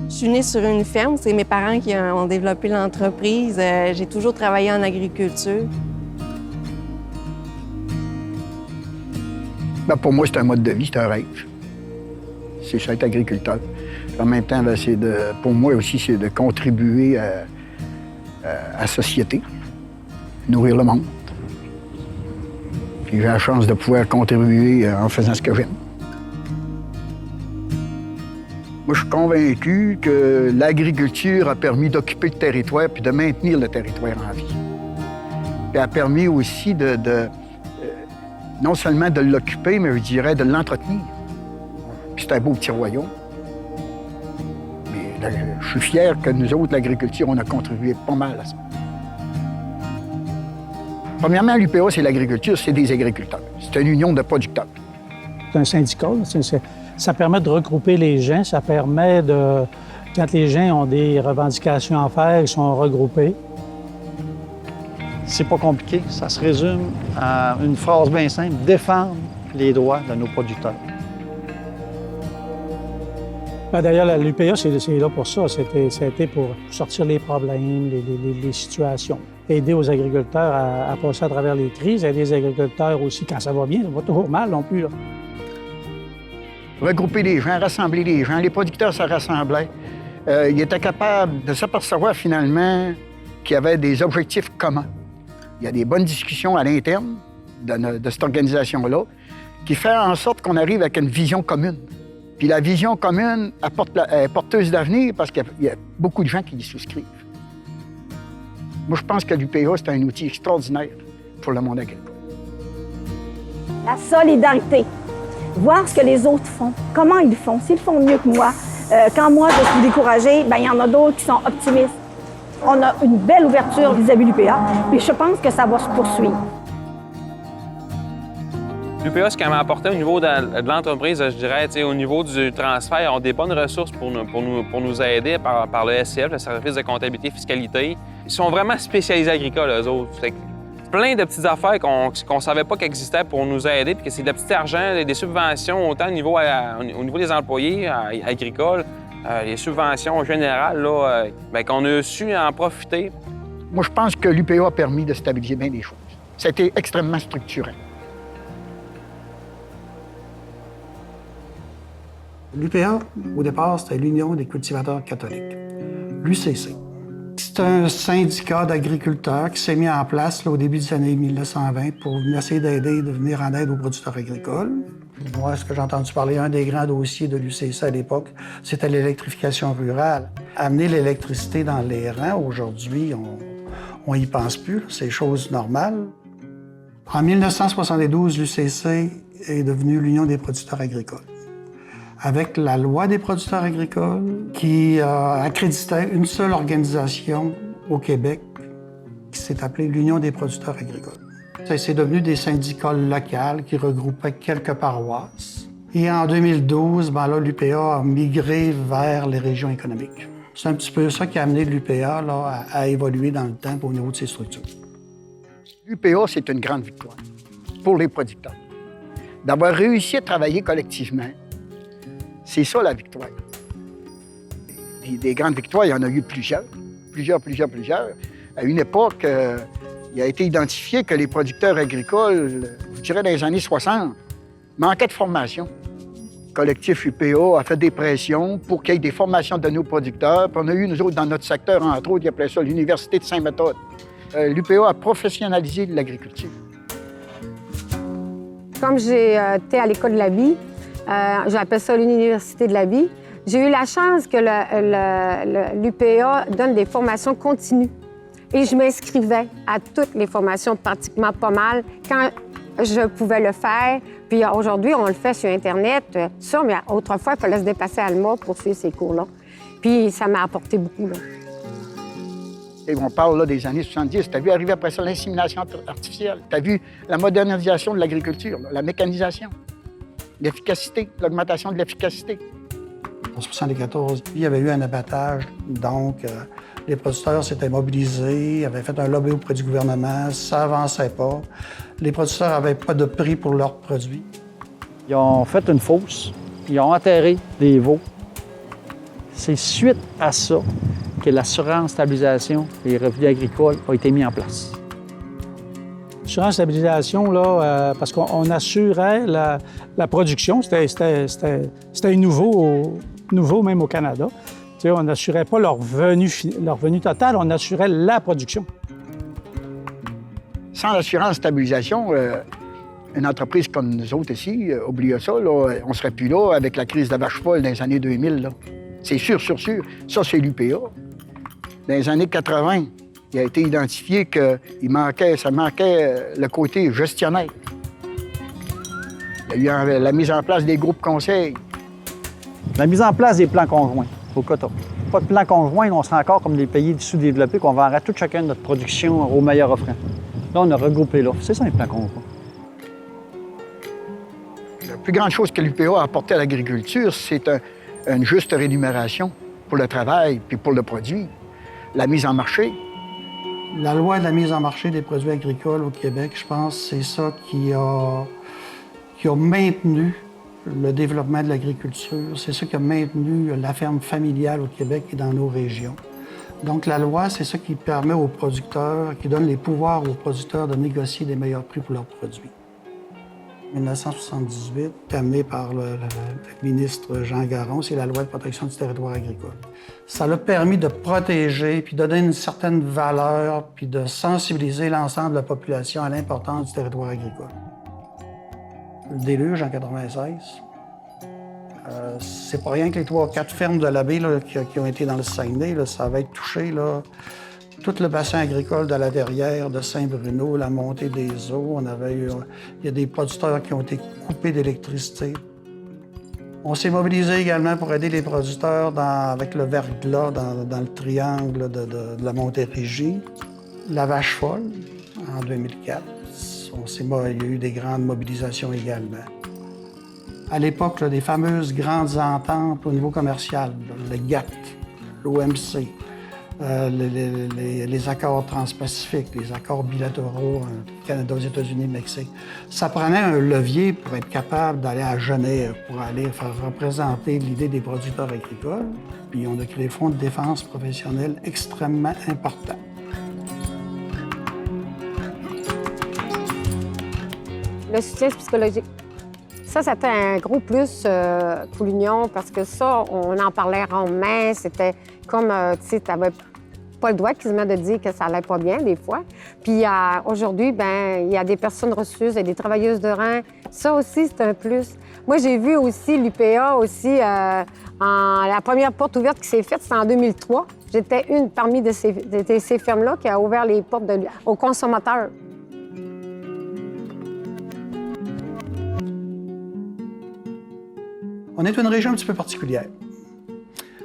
Je suis née sur une ferme, c'est mes parents qui ont développé l'entreprise. J'ai toujours travaillé en agriculture. Bien, pour moi, c'est un mode de vie, c'est un rêve. C'est ça, être agriculteur. En même temps, bien, pour moi aussi, c'est de contribuer à la société, nourrir le monde. Puis j'ai la chance de pouvoir contribuer en faisant ce que j'aime. Moi, je suis convaincu que l'agriculture a permis d'occuper le territoire puis de maintenir le territoire en vie. Puis a permis aussi non seulement de l'occuper, mais je dirais de l'entretenir. Puis c'est un beau petit royaume. Mais je suis fier que nous autres, l'agriculture, on a contribué pas mal à ça. Premièrement, l'UPA, c'est l'agriculture, c'est des agriculteurs. C'est une union de producteurs. C'est un syndicat, ça permet de regrouper les gens, ça permet de... Quand les gens ont des revendications à faire, ils sont regroupés. C'est pas compliqué, ça se résume à une phrase bien simple, défendre les droits de nos producteurs. D'ailleurs, l'UPA, c'est là pour ça. C'était pour sortir les problèmes, les situations. Aider aux agriculteurs à passer à travers les crises, aider les agriculteurs aussi quand ça va bien, ça va toujours mal non plus, là. Regrouper les gens, rassembler les gens. Les producteurs se rassemblaient. Ils étaient capables de s'apercevoir finalement qu'il y avait des objectifs communs. Il y a des bonnes discussions à l'interne de cette organisation-là qui fait en sorte qu'on arrive avec une vision commune. Puis la vision commune est porteuse d'avenir parce qu'il y a beaucoup de gens qui y souscrivent. Moi, je pense que l'UPA, c'est un outil extraordinaire pour le monde agricole. La solidarité. Voir ce que les autres font, comment ils font, s'ils font mieux que moi. Quand moi, je suis découragée, bien, il y en a d'autres qui sont optimistes. On a une belle ouverture vis-à-vis de l'UPA, puis je pense que ça va se poursuivre. L'UPA, ce qu'elle m'a apporté au niveau de l'entreprise, je dirais, au niveau du transfert, ils ont des bonnes ressources pour nous aider par le SCF, le service de comptabilité et fiscalité. Ils sont vraiment spécialisés agricoles, eux autres. Plein de petites affaires qu'on savait pas qu'elles existaient pour nous aider, puis que c'est de petit argent, des subventions, autant au niveau des employés agricoles, les subventions générales, là, qu'on a su en profiter. Moi, je pense que l'UPA a permis de stabiliser bien les choses. Ça a été extrêmement structurant. L'UPA, au départ, c'était l'Union des cultivateurs catholiques, l'UCC. C'est un syndicat d'agriculteurs qui s'est mis en place là, au début des années 1920 pour essayer de venir en aide aux producteurs agricoles. Moi, ce que j'ai entendu parler, un des grands dossiers de l'UCC à l'époque, c'était l'électrification rurale. Amener l'électricité dans les rangs, aujourd'hui, on y pense plus, c'est chose normale. En 1972, l'UCC est devenue l'Union des producteurs agricoles, avec la loi des producteurs agricoles qui accréditait une seule organisation au Québec qui s'est appelée l'Union des producteurs agricoles. C'est devenu des syndicats locaux qui regroupaient quelques paroisses. Et en 2012, l'UPA a migré vers les régions économiques. C'est un petit peu ça qui a amené l'UPA à évoluer dans le temps au niveau de ses structures. L'UPA, c'est une grande victoire pour les producteurs. D'avoir réussi à travailler collectivement, c'est ça la victoire. Des grandes victoires, il y en a eu plusieurs. À une époque, il a été identifié que les producteurs agricoles, je dirais dans les années 60, manquaient de formation. Le collectif UPA a fait des pressions pour qu'il y ait des formations de nos producteurs. Puis on a eu, nous autres, dans notre secteur, entre autres, ils appelaient ça l'Université de Saint-Méthode. L'UPA a professionnalisé l'agriculture. Comme j'étais à l'École de la vie, j'appelle ça l'Université de la vie, j'ai eu la chance que l'UPA donne des formations continues. Et je m'inscrivais à toutes les formations, pratiquement pas mal, quand je pouvais le faire. Puis aujourd'hui, on le fait sur Internet, ça, mais autrefois, il fallait se déplacer à Alma pour suivre ces cours-là. Puis ça m'a apporté beaucoup, là. Et on parle là, des années 70. Tu as vu arriver après ça l'insémination artificielle. Tu as vu la modernisation de l'agriculture, la mécanisation. l'efficacité, l'augmentation de l'efficacité. En 1974, il y avait eu un abattage, donc les producteurs s'étaient mobilisés, avaient fait un lobby auprès du gouvernement, ça n'avançait pas. Les producteurs n'avaient pas de prix pour leurs produits. Ils ont fait une fosse, ils ont enterré des veaux. C'est suite à ça que l'assurance stabilisation des revenus agricoles a été mis en place. L'assurance stabilisation, là, parce qu'on assurait la production, c'était nouveau même au Canada. Tu sais, on n'assurait pas leur revenu total, on assurait la production. Sans l'assurance stabilisation, une entreprise comme nous autres ici, oubliez ça, là, on ne serait plus là avec la crise de la vache folle dans les années 2000. Là. C'est sûr. Ça, c'est l'UPA. Dans les années 80, il a été identifié que ça manquait le côté gestionnaire. Il y a eu la mise en place des groupes conseils. La mise en place des plans conjoints au quota. Pas de plan conjoint, on serait encore comme des pays sous-développés qu'on vendrait tout chacun de notre production au meilleur offrant. Là, on a regroupé l'offre. C'est ça, les plans conjoints. La plus grande chose que l'UPA a apporté à l'agriculture, c'est une juste rémunération pour le travail puis pour le produit. La mise en marché. La loi de la mise en marché des produits agricoles au Québec, je pense, c'est ça qui a maintenu le développement de l'agriculture. C'est ça qui a maintenu la ferme familiale au Québec et dans nos régions. Donc, la loi, c'est ça qui permet aux producteurs, qui donne les pouvoirs aux producteurs de négocier des meilleurs prix pour leurs produits. 1978, amené par le ministre Jean Garon, c'est la loi de protection du territoire agricole. Ça l'a permis de protéger, puis de donner une certaine valeur, puis de sensibiliser l'ensemble de la population à l'importance du territoire agricole. Le déluge en 96, c'est pas rien que les 3 ou 4 fermes de l'abbé qui ont été dans le Saguenay, là, ça va être touché, là, tout le bassin agricole de la Derrière, de Saint-Bruno, la montée des eaux. Il y a des producteurs qui ont été coupés d'électricité. On s'est mobilisé également pour aider les producteurs avec le verglas dans le triangle de la Montérégie. La vache folle, en 2004. Il y a eu des grandes mobilisations également. À l'époque, des fameuses grandes ententes au niveau commercial, le GATT, l'OMC, les accords transpacifiques, les accords bilatéraux, Canada aux États-Unis, Mexique. Ça prenait un levier pour être capable d'aller à Genève, pour aller faire représenter l'idée des producteurs agricoles. Puis on a créé des fonds de défense professionnelle extrêmement importants. Le soutien psychologique. Ça, c'était un gros plus pour l'Union parce que ça, on en parlait rondement. C'était comme, tu sais, t'avais pas le droit quasiment de dire que ça allait pas bien des fois. Puis aujourd'hui, ben il y a des personnes reçues, il y a des travailleuses de rang. Ça aussi, c'est un plus. Moi, j'ai vu aussi l'UPA aussi, la première porte ouverte qui s'est faite, c'était en 2003. J'étais une parmi ces fermes-là qui a ouvert les portes aux consommateurs. On est une région un petit peu particulière.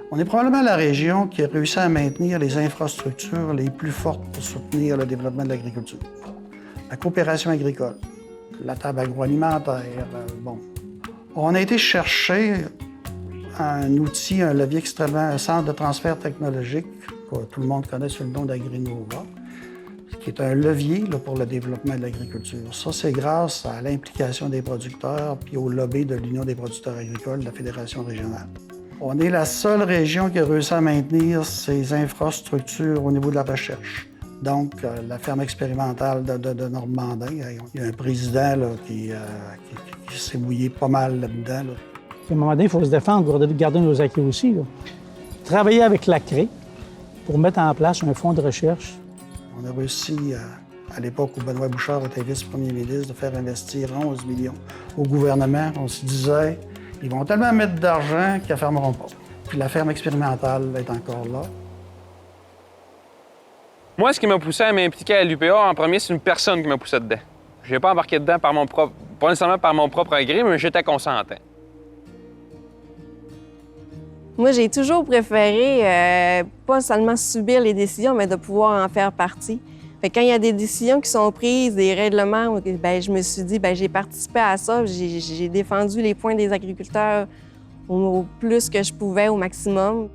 On est probablement la région qui a réussi à maintenir les infrastructures les plus fortes pour soutenir le développement de l'agriculture. La coopération agricole, la table agroalimentaire, bon. On a été chercher un outil, un levier un centre de transfert technologique, que tout le monde connaît sous le nom d'Agrinova, qui est un levier pour le développement de l'agriculture. Ça, c'est grâce à l'implication des producteurs puis au lobby de l'Union des producteurs agricoles de la Fédération régionale. On est la seule région qui a réussi à maintenir ses infrastructures au niveau de la recherche. Donc, la ferme expérimentale de Normandin, il y a un président là, qui s'est mouillé pas mal là-dedans. Là. À un moment donné, il faut se défendre pour garder nos acquis aussi. Là. Travailler avec la CRE pour mettre en place un fonds de recherche. On a réussi, à l'époque où Benoît Bouchard était vice-premier ministre, de faire investir 11 millions au gouvernement. On se disait, ils vont tellement mettre d'argent qu'ils ne fermeront pas. Puis la ferme expérimentale est encore là. Moi, ce qui m'a poussé à m'impliquer à l'UPA, en premier, c'est une personne qui m'a poussé dedans. Je n'ai pas embarqué dedans pas nécessairement par mon propre gré, mais j'étais consentant. Moi, j'ai toujours préféré pas seulement subir les décisions, mais de pouvoir en faire partie. Fait que quand il y a des décisions qui sont prises, des règlements, bien, je me suis dit, bien, j'ai participé à ça. J'ai défendu les points des agriculteurs au plus que je pouvais, au maximum.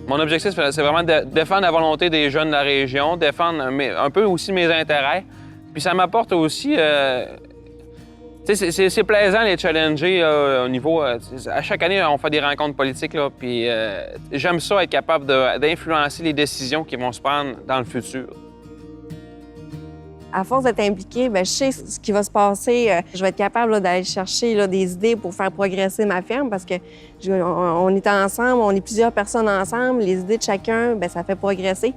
Mon objectif, c'est vraiment de défendre la volonté des jeunes de la région, défendre un peu aussi mes intérêts. Puis ça m'apporte aussi... c'est plaisant les challenger au niveau... à chaque année, on fait des rencontres politiques, là, puis j'aime ça, être capable d'influencer les décisions qui vont se prendre dans le futur. À force d'être impliquée, bien, je sais ce qui va se passer. Je vais être capable d'aller chercher là, des idées pour faire progresser ma ferme parce que on est ensemble, on est plusieurs personnes ensemble. Les idées de chacun, bien, ça fait progresser.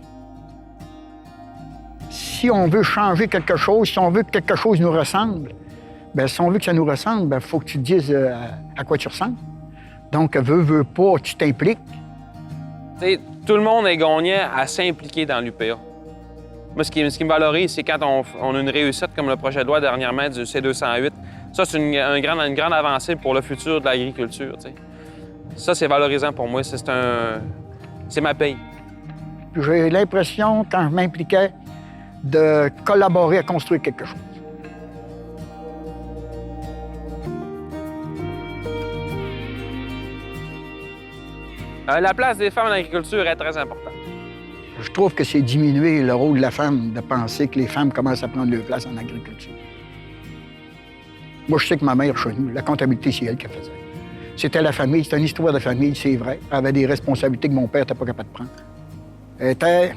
Si on veut changer quelque chose, si on veut que quelque chose nous ressemble, bien, si on veut que ça nous ressemble, il faut que tu te dises à quoi tu ressembles. Donc, veux pas, tu t'impliques. Tout le monde est gagnant à s'impliquer dans l'UPA. Moi, ce qui me valorise, c'est quand on a une réussite comme le projet de loi dernièrement du C-208. Ça, c'est une grande avancée pour le futur de l'agriculture. Ça, c'est valorisant pour moi. C'est ma paye. J'ai l'impression, quand je m'impliquais, de collaborer à construire quelque chose. La place des femmes en agriculture est très importante. Je trouve que c'est diminuer le rôle de la femme de penser que les femmes commencent à prendre leur place en agriculture. Moi, je sais que ma mère, chez nous, la comptabilité, c'est elle qui faisait. C'était la famille, c'était une histoire de famille, c'est vrai. Elle avait des responsabilités que mon père n'était pas capable de prendre. Elle était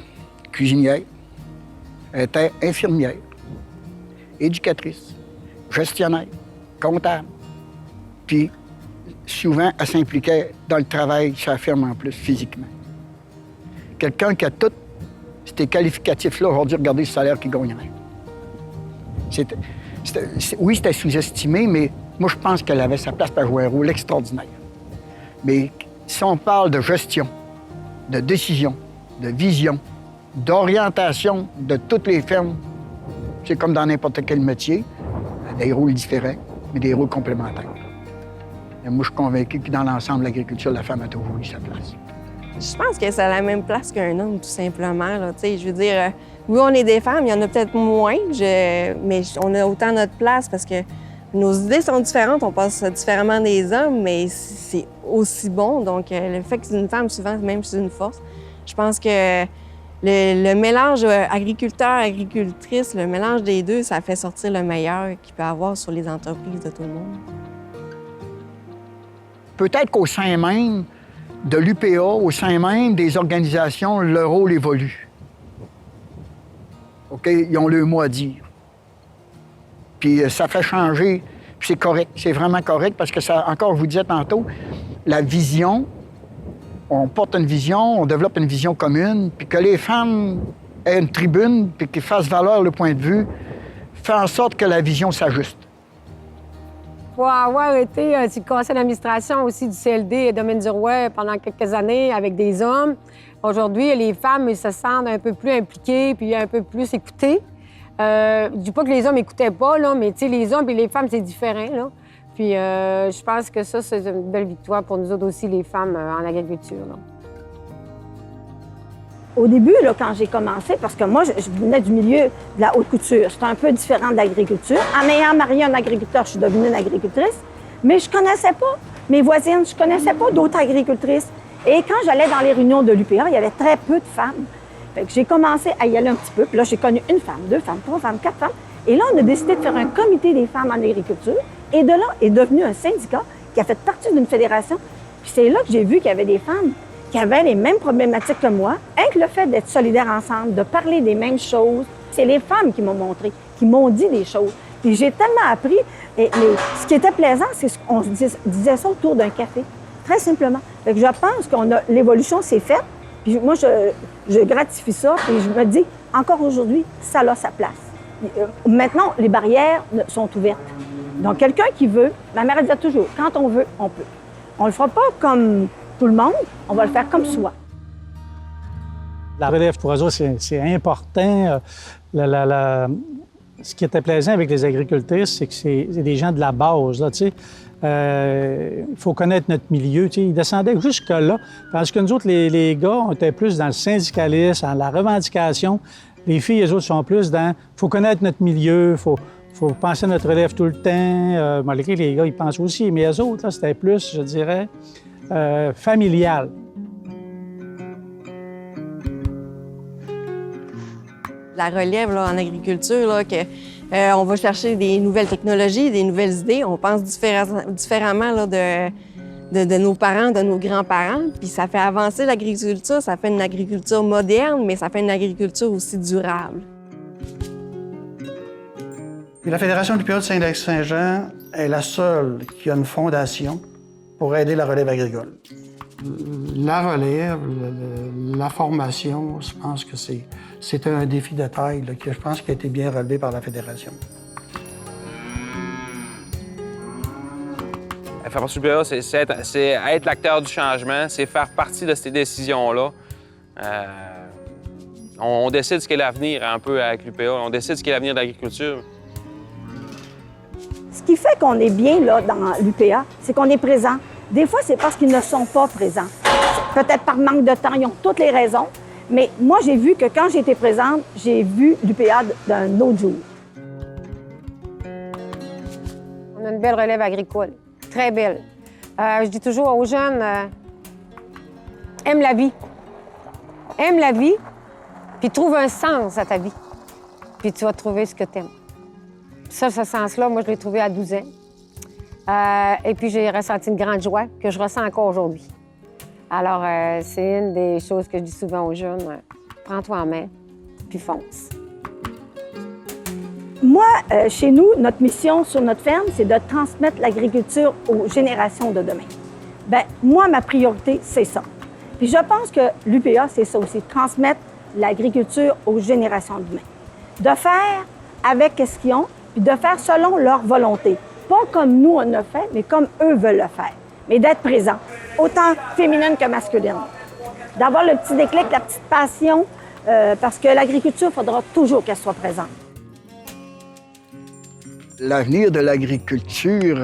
cuisinière, elle était infirmière, éducatrice, gestionnaire, comptable. Puis, souvent, elle s'impliquait dans le travail sur la ferme en plus, physiquement. Quelqu'un qui a tous ces qualificatifs-là, aujourd'hui, regardez le salaire qu'il gagnerait. Oui, c'était sous-estimé, mais moi, je pense qu'elle avait sa place pour jouer un rôle extraordinaire. Mais si on parle de gestion, de décision, de vision, d'orientation de toutes les fermes, c'est comme dans n'importe quel métier, des rôles différents, mais des rôles complémentaires. Et moi, je suis convaincu que dans l'ensemble de l'agriculture, la femme a toujours eu sa place. Je pense que c'est à la même place qu'un homme, tout simplement. Là. Je veux dire, oui, on est des femmes, il y en a peut-être moins, mais on a autant notre place parce que nos idées sont différentes, on pense différemment des hommes, mais c'est aussi bon. Donc, le fait que c'est une femme, souvent, même c'est une force. Je pense que le mélange agriculteur-agricultrice, le mélange des deux, ça fait sortir le meilleur qu'il peut y avoir sur les entreprises de tout le monde. Peut-être qu'au sein même de l'UPA, au sein même des organisations, le rôle évolue. OK? Ils ont le mot à dire. Puis ça fait changer, puis c'est correct, c'est vraiment correct parce que ça, encore, je vous disais tantôt, la vision, on porte une vision, on développe une vision commune, puis que les femmes aient une tribune, puis qu'ils fassent valoir le point de vue, fait en sorte que la vision s'ajuste. Pour avoir été sur le conseil d'administration aussi du CLD et Domaine du Roi pendant quelques années avec des hommes, aujourd'hui, les femmes se sentent un peu plus impliquées puis un peu plus écoutées. Je dis pas que les hommes n'écoutaient pas, là, mais les hommes et les femmes, c'est différent. Là. Puis je pense que ça, c'est une belle victoire pour nous autres aussi, les femmes en agriculture. Là. Au début, là, quand j'ai commencé, parce que moi, je venais du milieu de la haute couture, c'était un peu différent de l'agriculture. En ayant marié un agriculteur, je suis devenue une agricultrice, mais je connaissais pas mes voisines, je connaissais pas d'autres agricultrices. Et quand j'allais dans les réunions de l'UPA, il y avait très peu de femmes. Fait que j'ai commencé à y aller un petit peu, puis là, j'ai connu une femme, 2 femmes, 3 femmes, 4 femmes. Et là, on a décidé de faire un comité des femmes en agriculture. Et de là est devenu un syndicat qui a fait partie d'une fédération. Puis c'est là que j'ai vu qu'il y avait des femmes qui avaient les mêmes problématiques que moi, avec le fait d'être solidaires ensemble, de parler des mêmes choses. C'est les femmes qui m'ont montré, qui m'ont dit des choses. Puis j'ai tellement appris. Et ce qui était plaisant, c'est qu'on disait ça autour d'un café, très simplement. Fait que je pense que l'évolution s'est faite. Puis moi, je gratifie ça, puis je me dis, encore aujourd'hui, ça a sa place. Maintenant, les barrières sont ouvertes. Donc, quelqu'un qui veut, ma mère disait toujours, quand on veut, on peut. On le fera pas comme tout le monde, on va le faire comme soi. La relève pour eux autres, c'est important. Ce qui était plaisant avec les agricultrices, c'est que c'est des gens de la base. Là, Il faut connaître notre milieu. Tu sais, ils descendaient jusque-là. Parce que nous autres, les gars, on était plus dans le syndicalisme, dans la revendication. Les filles, les autres, sont plus dans « faut connaître notre milieu, faut penser à notre relève tout le temps. Malgré les gars, ils pensent aussi. Mais eux autres, là, c'était plus, je dirais, familial. La relève là, en agriculture, là, on va chercher des nouvelles technologies, des nouvelles idées. On pense différemment là, de nos parents, de nos grands-parents. Puis ça fait avancer l'agriculture, ça fait une agriculture moderne, mais ça fait une agriculture aussi durable. Puis la Fédération du l'UPA de Saint-Saint-Jean est la seule qui a une fondation pour aider la relève agricole. La relève, la formation, je pense que c'est un défi de taille là, que je pense qui a été bien relevé par la Fédération. Faire partie du l'UPA, c'est être l'acteur du changement, c'est faire partie de ces décisions-là. On décide ce qu'est l'avenir un peu avec l'UPA, on décide ce qu'est l'avenir de l'agriculture. Ce qui fait qu'on est bien là, dans l'UPA, c'est qu'on est présent. Des fois, c'est parce qu'ils ne sont pas présents. Peut-être par manque de temps, ils ont toutes les raisons. Mais moi, j'ai vu que quand j'étais présente, j'ai vu l'UPA d'un autre jour. On a une belle relève agricole, très belle. Je dis toujours aux jeunes, aime la vie. Aime la vie, puis trouve un sens à ta vie. Puis tu vas trouver ce que tu aimes. Ça, ce sens-là, moi, je l'ai trouvé à 12 ans. Et puis, j'ai ressenti une grande joie que je ressens encore aujourd'hui. Alors, c'est une des choses que je dis souvent aux jeunes. Prends-toi en main, puis fonce. Moi, chez nous, notre mission sur notre ferme, c'est de transmettre l'agriculture aux générations de demain. Bien, moi, ma priorité, c'est ça. Puis je pense que l'UPA, c'est ça aussi, transmettre l'agriculture aux générations de demain. De faire avec ce qu'ils ont, puis de faire selon leur volonté. Pas comme nous, on a fait, mais comme eux veulent le faire. Mais d'être présent, autant féminine que masculine. D'avoir le petit déclic, la petite passion, parce que l'agriculture, il faudra toujours qu'elle soit présente. L'avenir de l'agriculture,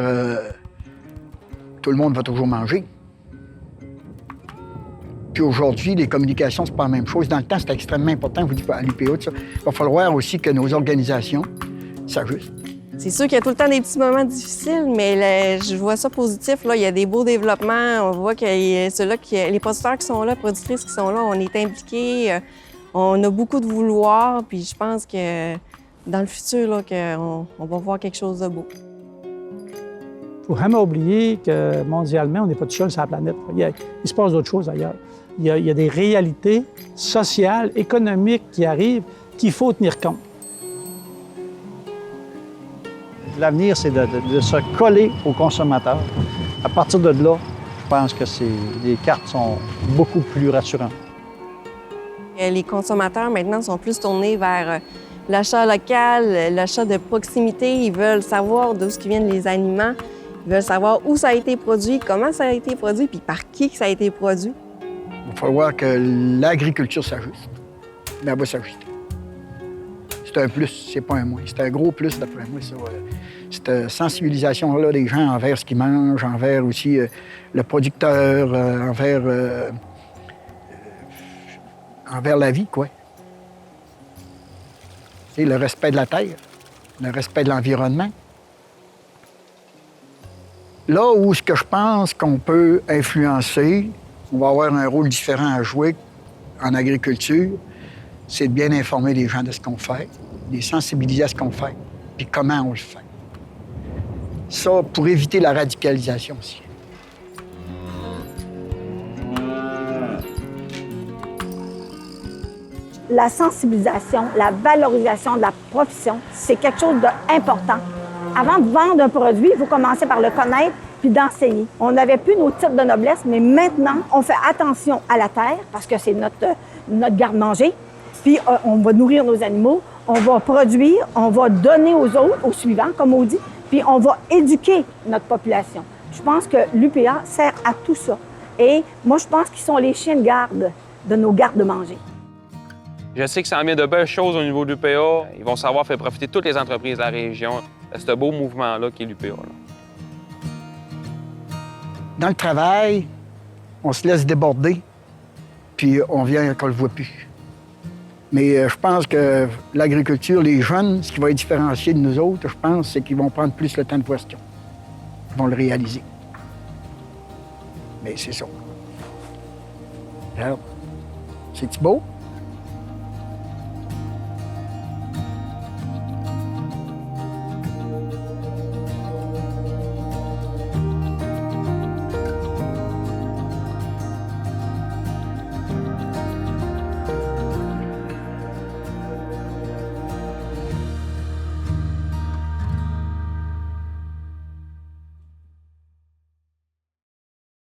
tout le monde va toujours manger. Puis aujourd'hui, les communications, c'est pas la même chose. Dans le temps, c'était extrêmement important, vous dites à l'UPA, il va falloir aussi que nos organisations s'ajustent. C'est sûr qu'il y a tout le temps des petits moments difficiles, mais je vois ça positif. Là. Il y a des beaux développements. On voit que les producteurs qui sont là, productrices qui sont là, on est impliqués. On a beaucoup de vouloir, puis je pense que dans le futur, là, on va voir quelque chose de beau. Il ne faut jamais oublier que mondialement, on n'est pas tout seul sur la planète. Il se passe d'autres choses ailleurs. Il y a des réalités sociales, économiques qui arrivent qu'il faut tenir compte. L'avenir, c'est de se coller aux consommateurs. À partir de là, je pense que les cartes sont beaucoup plus rassurantes. Les consommateurs, maintenant, sont plus tournés vers l'achat local, l'achat de proximité. Ils veulent savoir d'où viennent les aliments. Ils veulent savoir où ça a été produit, comment ça a été produit, puis par qui ça a été produit. Il va falloir que l'agriculture s'ajuste. Mais elle va s'ajuster. C'est un plus, c'est pas un moins. C'est un gros plus, d'après moi, ça. Cette sensibilisation-là des gens envers ce qu'ils mangent, envers aussi le producteur, envers la vie, quoi. Et le respect de la terre, le respect de l'environnement. Là où ce que je pense qu'on peut influencer, on va avoir un rôle différent à jouer en agriculture, c'est de bien informer les gens de ce qu'on fait, de les sensibiliser à ce qu'on fait, puis comment on le fait. Ça, pour éviter la radicalisation aussi. La sensibilisation, la valorisation de la profession, c'est quelque chose d'important. Avant de vendre un produit, il faut commencer par le connaître puis d'enseigner. On n'avait plus nos titres de noblesse, mais maintenant, on fait attention à la terre parce que c'est notre garde-manger. Puis on va nourrir nos animaux, on va produire, on va donner aux autres, aux suivants, comme on dit, puis on va éduquer notre population. Je pense que l'UPA sert à tout ça. Et moi, je pense qu'ils sont les chiens de garde de nos gardes-manger. Je sais que ça en vient de belles choses au niveau de l'UPA. Ils vont savoir faire profiter toutes les entreprises de la région de ce beau mouvement-là qui est l'UPA. Dans le travail, on se laisse déborder, puis on vient qu'on ne le voit plus. Mais je pense que l'agriculture, les jeunes, ce qui va les différencier de nous autres, je pense, c'est qu'ils vont prendre plus le temps de question. Ils vont le réaliser. Mais c'est ça. Alors, c'est-tu beau?